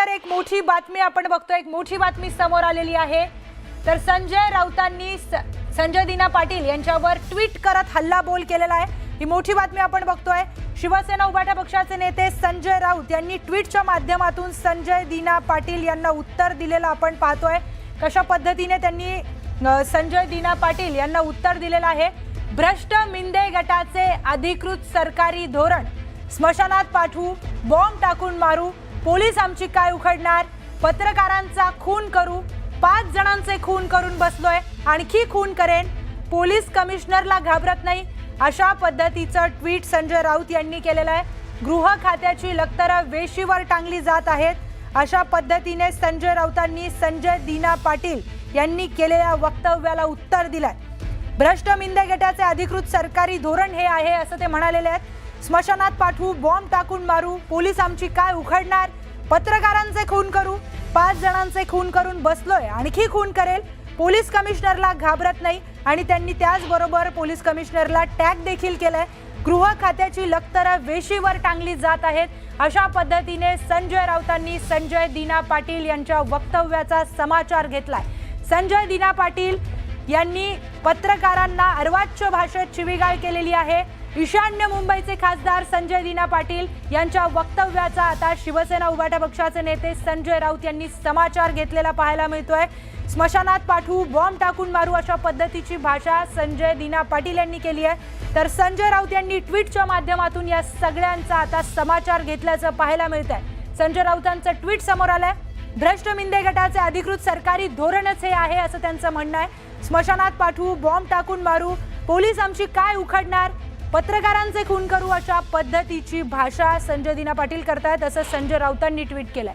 त्यानंतर एक मोठी बातमी आपण बघतोय, एक मोठी बातमी समोर आलेली आहे। तर संजय राऊतांनी संजय दीना पाटील यांच्यावर ट्विट करत हल्लाबोल केलेला आहे। ही मोठी बातमी आपण बघतोय। शिवसेना उभाटा पक्षाचे नेते संजय राऊत यांनी ट्विटच्या माध्यमातून संजय दीना पाटील यांना उत्तर दिलेलं आपण पाहतोय। कशा पद्धतीने त्यांनी संजय दीना पाटील यांना उत्तर दिलेलं आहे। भ्रष्ट मिंदे गटाचे अधिकृत सरकारी धोरण, स्मशानात पाठवू, बॉम्ब टाकून मारू, पोलीस आमची काय उखडणार, पत्रकारांचा खून करू, 5 जणांचे खून करून बसलोय, आणखी खून करेन, पोलीस कमिशनरला घाबरत नाही, अशा पद्धतीचं ट्विट संजय राऊत यांनी केलेलं आहे। गृह खात्याची लक्तरं वेशीवर टांगली जात आहेत, अशा पद्धतीने संजय राऊतांनी संजय दीना पाटील यांनी केलेल्या वक्तव्याला उत्तर दिलंय। भ्रष्ट मिंदे गटाचे अधिकृत सरकारी धोरण हे आहे असं ते म्हणालेले आहेत। स्मशानात पाठवू, बॉम्ब टाकून मारू, पोलीस आमची काय उखडणार, पत्रकारांचे खून करू, 5 जणांचे खून करून बसलोय, आणखी खून करेल, पोलीस कमिशनरला घाबरत नाही आणि त्यांनी त्याचबरोबर पोलीस कमिशनरला टॅग देखील केलंय। गृह खात्याची लक्तरं वेशीवर टांगली जात आहेत, अशा पद्धतीने संजय राऊतांनी संजय दीना पाटील यांच्या वक्तव्याचा समाचार घेतलाय। संजय दीना पाटील यांनी पत्रकारांना अर्वाच्य भाषेत शिवीगाळ केलेली आहे। ईशान्य मुंबईचे खासदार संजय दीना पाटील यांच्या वक्तव्याचा आता शिवसेना उभाटा पक्षाचे नेते संजय राऊत यांनी समाचार घेतलेला पाहायला मिळतोय। स्मशानात पाठवू, बॉम्ब टाकून मारू, अशा पद्धतीची भाषा संजय दीना पाटील यांनी केली आहे। तर संजय राऊत यांनी ट्विटच्या माध्यमातून या सगळ्यांचा आता समाचार घेतल्याचं पाहायला मिळतंय। संजय राऊतांचं ट्विट समोर आलंय। भ्रष्ट मिंदे गटाचे अधिकृत सरकारी धोरणच हे आहे असं त्यांचं म्हणणं आहे। स्मशानात पाठवू, बॉम्ब टाकून मारू, पोलीस आमची काय उखडणार, पत्रकारांचे खून करू, अशा पद्धतीची भाषा संजय दीना पाटील करतायत असं संजय राऊतांनी ट्विट केलंय।